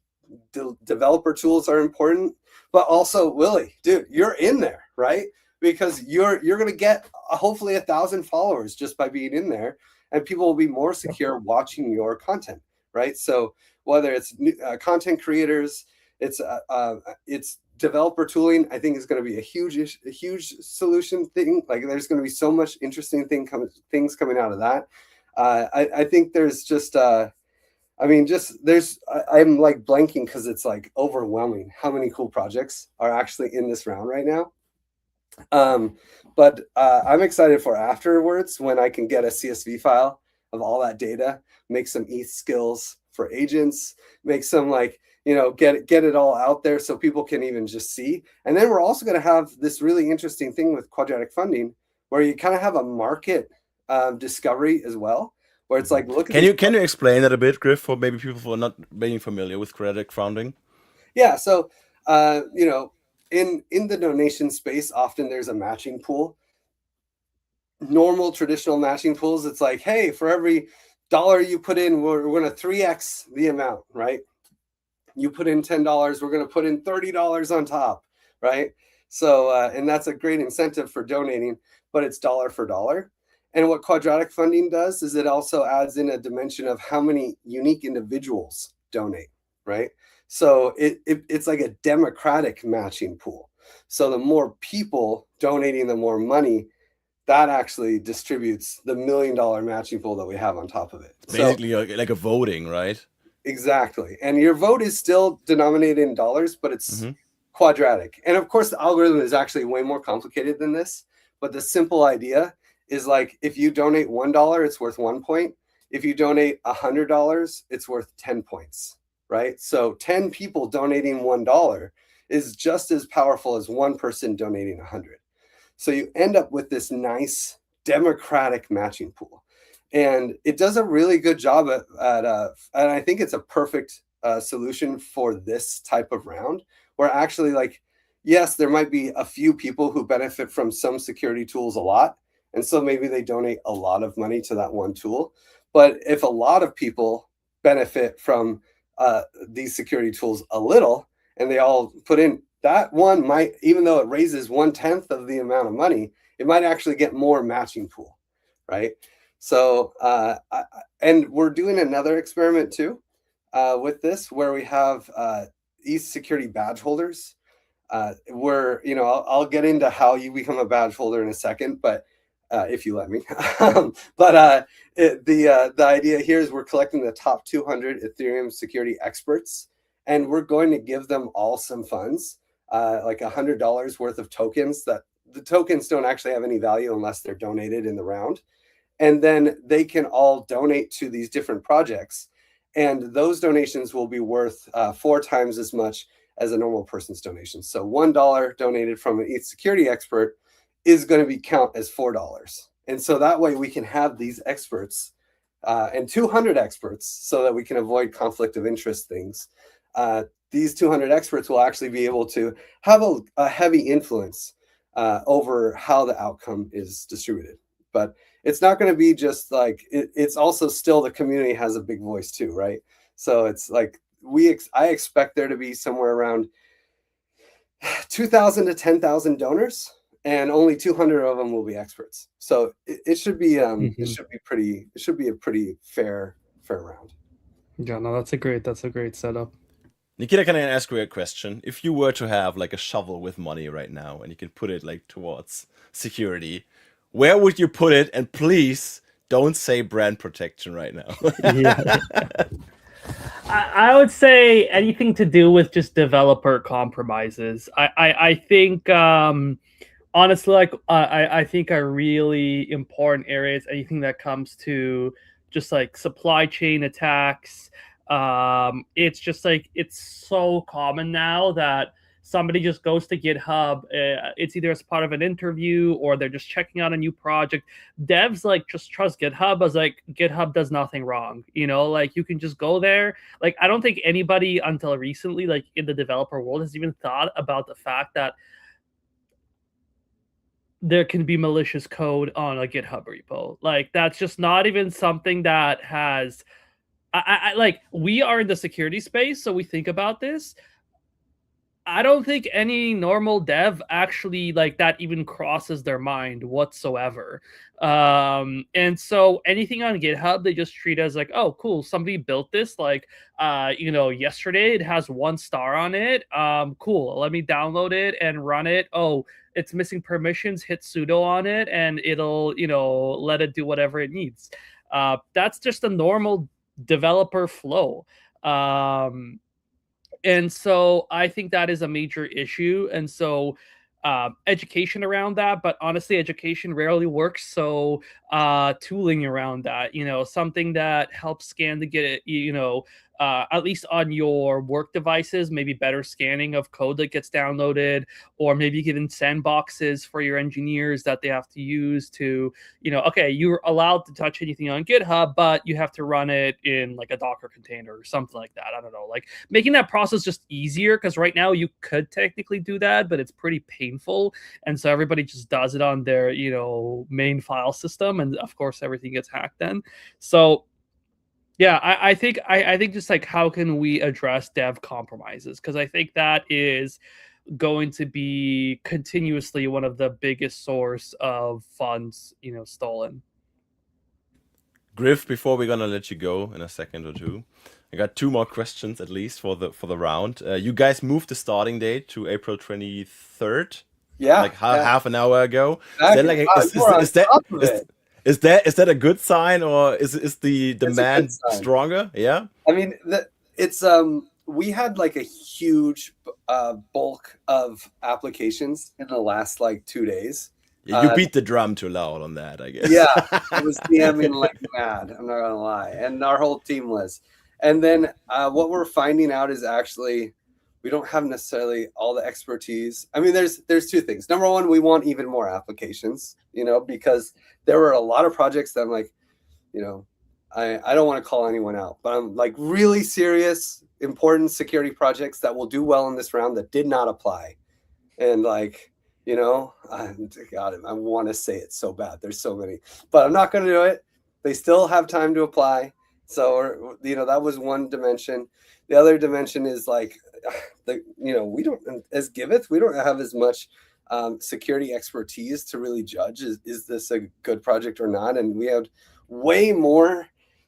developer tools are important, but also, Willie, dude, you're in there, right? Because you're going to get hopefully 1,000 followers just by being in there, and people will be more secure watching your content, right? So whether it's content creators, it's developer tooling, I think is going to be a huge solution thing. Like there's going to be so much interesting things coming out of that. I think there's just I'm like blanking because it's like overwhelming how many cool projects are actually in this round right now. But I'm excited for afterwards, when I can get a CSV file of all that data, make some ETH skills for agents, make some get it all out there so people can even just see. And then we're also going to have this really interesting thing with quadratic funding, where you kind of have a market discovery as well, where it's like, look at can you explain that a bit, Griff, for maybe people who are not being familiar with quadratic funding? Yeah, so in the donation space, often there's a matching pool. Normal traditional matching pools, it's like, hey, for every $1 you put in, we're going to 3x the amount, right? You put in $10, we're going to put in $30 on top, right? So, and that's a great incentive for donating, but it's dollar for dollar. And what quadratic funding does is it also adds in a dimension of how many unique individuals donate, right? So it's like a democratic matching pool. So the more people donating, the more money that actually distributes the $1 million matching pool that we have on top of it. Basically, like a voting, right? Exactly. And your vote is still denominated in dollars, but it's quadratic. And of course, the algorithm is actually way more complicated than this. But the simple idea is like, if you donate $1, it's worth 1 point. If you donate $100, it's worth 10 points, right? So 10 people donating $1 is just as powerful as one person donating 100. So you end up with this nice democratic matching pool. And it does a really good job and I think it's a perfect solution for this type of round, where actually, like, yes, there might be a few people who benefit from some security tools a lot. And so maybe they donate a lot of money to that one tool. But if a lot of people benefit from these security tools a little, and they all put in that one might, even though it raises 1/10 of the amount of money, it might actually get more matching pool, right? So, and we're doing another experiment too with this, where we have ETH security badge holders. Where, you know, I'll get into how you become a badge holder in a second, but if you let me. The idea here is we're collecting the top 200 Ethereum security experts, and we're going to give them all some funds, like $100 worth of tokens. That the tokens don't actually have any value unless they're donated in the round, and then they can all donate to these different projects, and those donations will be worth 4 times as much as a normal person's donation. So $1 donated from an ETH security expert is going to be count as $4. And so that way we can have these experts and 200 experts, so that we can avoid conflict of interest things. These 200 experts will actually be able to have a heavy influence over how the outcome is distributed. But it's not going to be just like, it's also still the community has a big voice too, right? So it's like, I expect there to be somewhere around 2,000 to 10,000 donors, and only 200 of them will be experts. So it should be it should be a pretty fair round. Yeah, no, that's a great setup. Nikita, can I ask you a question? If you were to have like a shovel with money right now, and you can put it like towards security, where would you put it? And please don't say brand protection right now. Yeah. I would say anything to do with just developer compromises. I think honestly, like I think are really important areas. Anything that comes to just like supply chain attacks. It's just like, it's so common now that somebody just goes to GitHub. It's either as part of an interview or they're just checking out a new project. Devs like just trust GitHub as like GitHub does nothing wrong. You know, like you can just go there. Like I don't think anybody until recently, like in the developer world, has even thought about the fact that there can be malicious code on a GitHub repo. Like that's just not even something that has. I like, we are in the security space, so we think about this. I don't think any normal dev actually like that even crosses their mind whatsoever. And so anything on GitHub, they just treat as like, oh, cool, somebody built this like, you know, yesterday. It has 1 star on it. Cool. Let me download it and run it. Oh, it's missing permissions. Hit sudo on it, and it'll, you know, let it do whatever it needs. That's just a normal developer flow. And so I think that is a major issue. And so education around that, but honestly, education rarely works. So tooling around that, you know, something that helps scan to get it, you know, at least on your work devices, maybe better scanning of code that gets downloaded, or maybe given sandboxes for your engineers that they have to use to, you know, okay, you're allowed to touch anything on GitHub, but you have to run it in like a Docker container or something like that. I don't know, like making that process just easier, because right now you could technically do that, but it's pretty painful. And so everybody just does it on their, you know, main file system. And of course, everything gets hacked then. So yeah, I think just like, how can we address dev compromises? Because I think that is going to be continuously one of the biggest source of funds, you know, stolen. Griff, before we're gonna let you go in a second or two, I got 2 more questions at least for the round. You guys moved the starting date to April 23rd. Yeah, like half an hour ago. Exactly. Is that a good sign, or is the demand stronger? Yeah. I mean, it's we had like a huge bulk of applications in the last like 2 days. Yeah, you beat the drum too loud on that, I guess. Yeah, I was DMing like mad. I'm not gonna lie, and our whole team was. And then what we're finding out is actually we don't have necessarily all the expertise. I mean, there's 2 things. Number one, we want even more applications, you know, because there were a lot of projects that I'm like, you know, I don't want to call anyone out, but I'm like really serious, important security projects that will do well in this round that did not apply. And like, you know, God, I want to say it so bad. There's so many, but I'm not going to do it. They still have time to apply. So, you know, that was one dimension. the other dimension is like we don't, as Giveth, we don't have as much security expertise to really judge is this a good project or not, and we have way more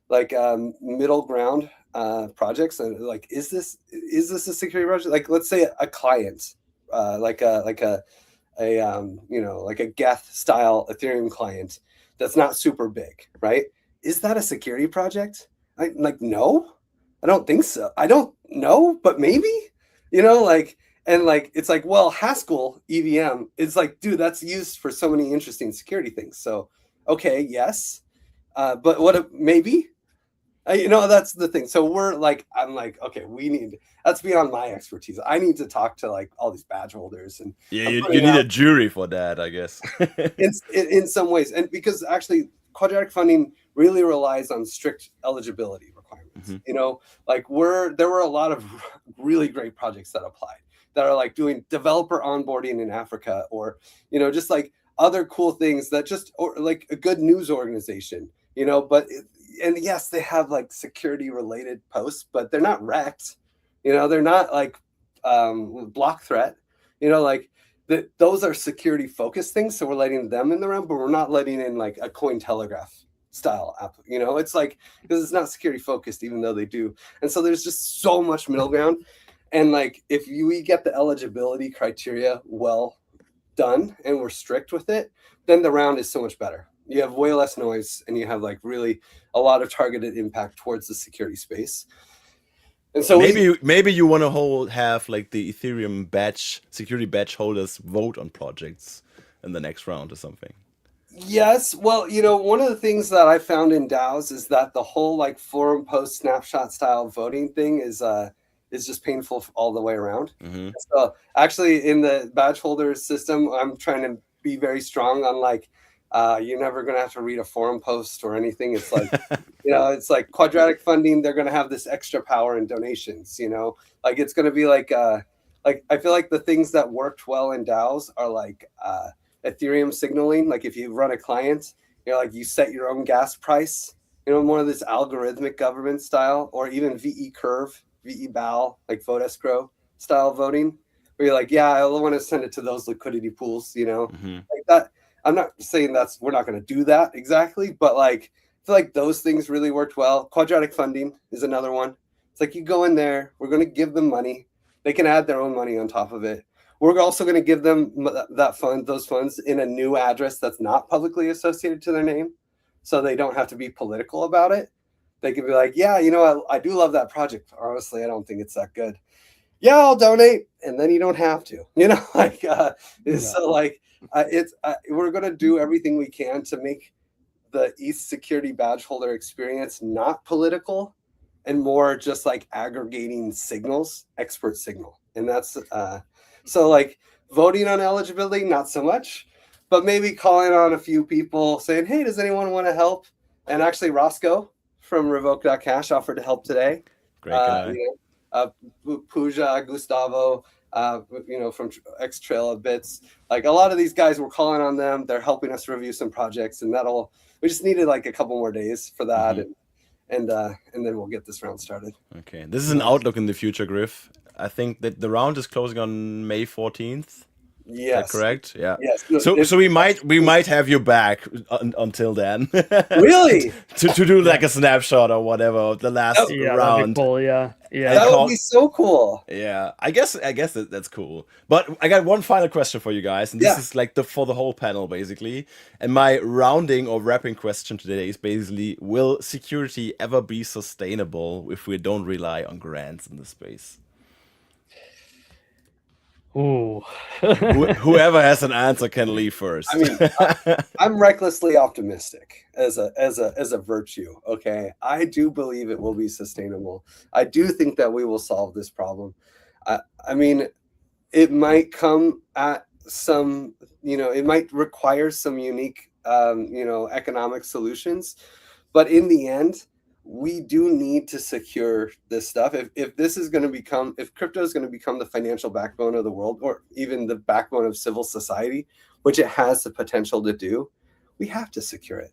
like middle ground projects, and like is this a security project? Like let's say a client like a Geth style Ethereum client that's not super big, right? Is that a security project? No, I don't think so. I don't know, but maybe, and like it's like, well, Haskell EVM, it's like, dude, that's used for so many interesting security things. So okay, yes, but what maybe? That's the thing. So I'm like, okay, that's beyond my expertise. I need to talk to like all these badge holders, and Yeah, you need a jury for that, I guess. in some ways, and because actually quadratic funding really relies on strict eligibility requirements. There were a lot of really great projects that applied that are like doing developer onboarding in Africa, or just like other cool things that or like a good news organization, and yes, they have like security related posts, but they're not wrecked. They're not like block threat. Those are security focused things. So we're letting them in the room, but we're not letting in like a Cointelegraph style app. It's like, because it's not security focused, even though they do. And so there's just so much middle ground. And like, if we get the eligibility criteria well done and we're strict with it, then the round is so much better. You have way less noise, and you have like really a lot of targeted impact towards the security space. And so maybe you want to have like the Ethereum security badge holders vote on projects in the next round or something. Yes, well, one of the things that I found in DAOs is that the whole like forum post snapshot style voting thing is just painful all the way around. So actually, in the badge holder system, I'm trying to be very strong on like, you're never going to have to read a forum post or anything. It's like, it's like quadratic funding. They're going to have this extra power in donations, like it's going to be like I feel like the things that worked well in DAOs are like Ethereum signaling. Like if you run a client, like you set your own gas price, more of this algorithmic government style, or even VE curve, VE BAL, like vote escrow style voting, where you're like, yeah, I want to send it to those liquidity pools, like that. I'm not saying we're not going to do that exactly, but like, I feel like those things really worked well. Quadratic funding is another one. It's like you go in there, we're going to give them money. They can add their own money on top of it. We're also going to give them those funds in a new address that's not publicly associated to their name, so they don't have to be political about it. They can be like, yeah, I do love that project. Honestly, I don't think it's that good. Yeah, I'll donate, and then you don't have to. So like. We're going to do everything we can to make the ETH security badge holder experience not political and more just like aggregating signals, expert signal. And that's so like voting on eligibility, not so much, but maybe calling on a few people saying, hey, does anyone want to help? And actually Roscoe from Revoke.cash offered to help today. Great guy. Pooja, Gustavo, from X Trail of Bits, like a lot of these guys, we're calling on them. They're helping us review some projects, and we just needed like a couple more days for that, and then we'll get this round started. Okay, this is an outlook in the future, Griff. I think that the round is closing on May 14th. Yes. Is that correct? Yeah. Yes. So we might have you back until then. Really? to do like a snapshot or whatever of the last round. That'd be cool. Yeah. That would be so cool. Yeah, I guess that's cool. But I got one final question for you guys, and this is like for the whole panel basically. And my rounding or wrapping question today is basically: will security ever be sustainable if we don't rely on grants in the space? Ooh. Whoever has an answer can leave first. I mean, I'm recklessly optimistic as a virtue. Okay, I do believe it will be sustainable. I do think that we will solve this problem. I mean, it might come at some, it might require some unique, economic solutions, but in the end, we do need to secure this stuff. If this is going to become, if crypto is going to become the financial backbone of the world, or even the backbone of civil society, which it has the potential to do, we have to secure it.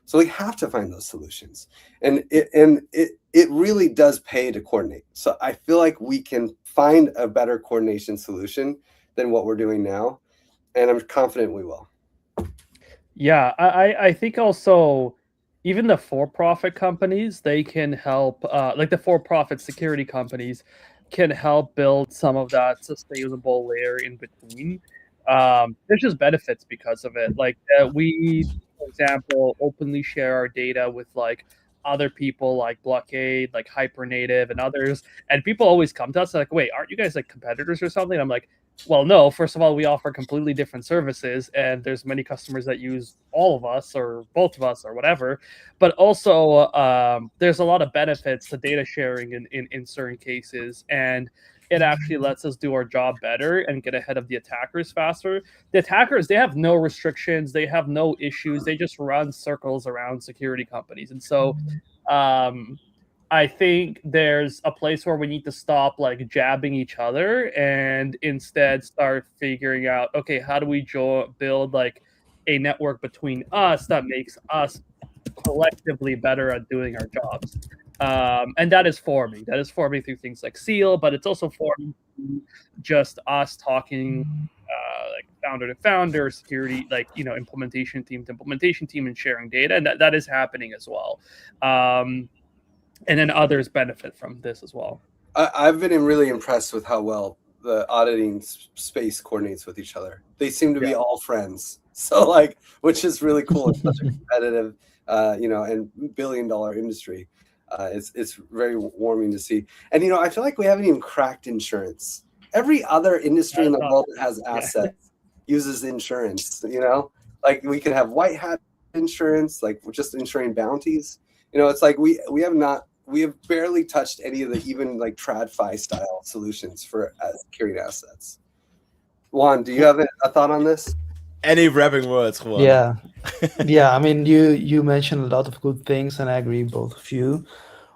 So we have to find those solutions, and it really does pay to coordinate. So I feel like we can find a better coordination solution than what we're doing now, and I'm confident we will. Yeah, I think also even the for-profit companies, they can help, like the for-profit security companies can help build some of that sustainable layer in between. There's just benefits because of it. Like we, for example, openly share our data with like other people like Blockade, like Hypernative and others. And people always come to us like, wait, aren't you guys like competitors or something? I'm like, well, no, first of all, we offer completely different services, and there's many customers that use all of us or both of us or whatever. But also, there's a lot of benefits to data sharing in certain cases, and it actually lets us do our job better and get ahead of the attackers faster. The attackers, they have no restrictions, they have no issues, they just run circles around security companies. And so, I think there's a place where we need to stop like jabbing each other and instead start figuring out, okay, how do we build like a network between us that makes us collectively better at doing our jobs. And that is forming. That is forming through things like Seal, but it's also forming through just us talking like founder to founder, security, like, you know, implementation team to implementation team, and sharing data. And that is happening as well. And then others benefit from this as well. I've been really impressed with how well the auditing space coordinates with each other. They seem to be all friends. So like, which is really cool. It's such a competitive, you know, and billion-dollar industry. It's very warming to see. And, you know, I feel like we haven't even cracked insurance. Every other industry in the world that has assets uses insurance, you know, like we could have white hat insurance, like just insuring bounties. You know, it's like we have barely touched any of the even like TradFi style solutions for securing assets. Juan, do you have a thought on this? Any wrapping words, Juan? Yeah. I mean, you mentioned a lot of good things, and I agree with both of you.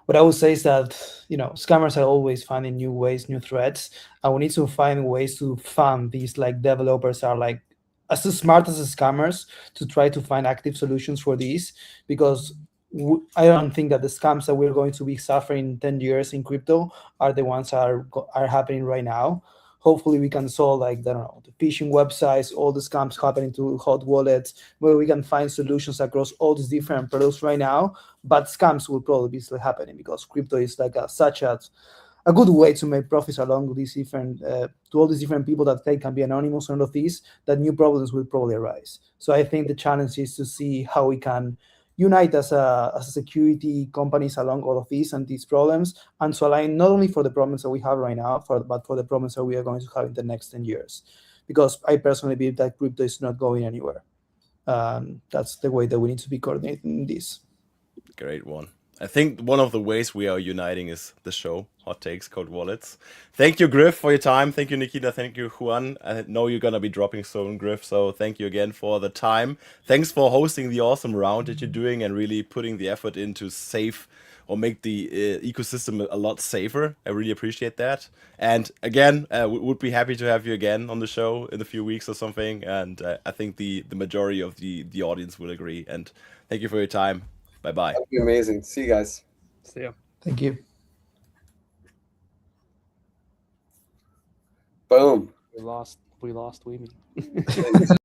What I would say is that, you know, scammers are always finding new ways, new threats, and we need to find ways to fund these like developers are like as smart as the scammers to try to find active solutions for these, because I don't think that the scams that we're going to be suffering in 10 years in crypto are the ones that are happening right now. Hopefully we can solve, like, I don't know, the phishing websites, all the scams happening to hot wallets, where we can find solutions across all these different products right now. But scams will probably be still happening because crypto is like such a good way to make profits along these different, to all these different people that they can be anonymous and all of these, that new problems will probably arise. So I think the challenge is to see how we can unite as a security companies along all of these and these problems, and to align not only for the problems that we have right now, but for the problems that we are going to have in the next 10 years. Because I personally believe that crypto is not going anywhere. That's the way that we need to be coordinating this. Great one. I think one of the ways we are uniting is the show, Hot Takes Cold Wallets. Thank you, Griff, for your time. Thank you, Nikita. Thank you, Juan. I know you're going to be dropping soon, Griff, so thank you again for the time. Thanks for hosting the awesome round that you're doing and really putting the effort into save or make the ecosystem a lot safer. I really appreciate that. And again, we would be happy to have you again on the show in a few weeks or something. And I think the majority of the audience will agree. And thank you for your time. Bye-bye. That'd be amazing. See you guys. See ya. Thank you. Boom. We lost Weemy.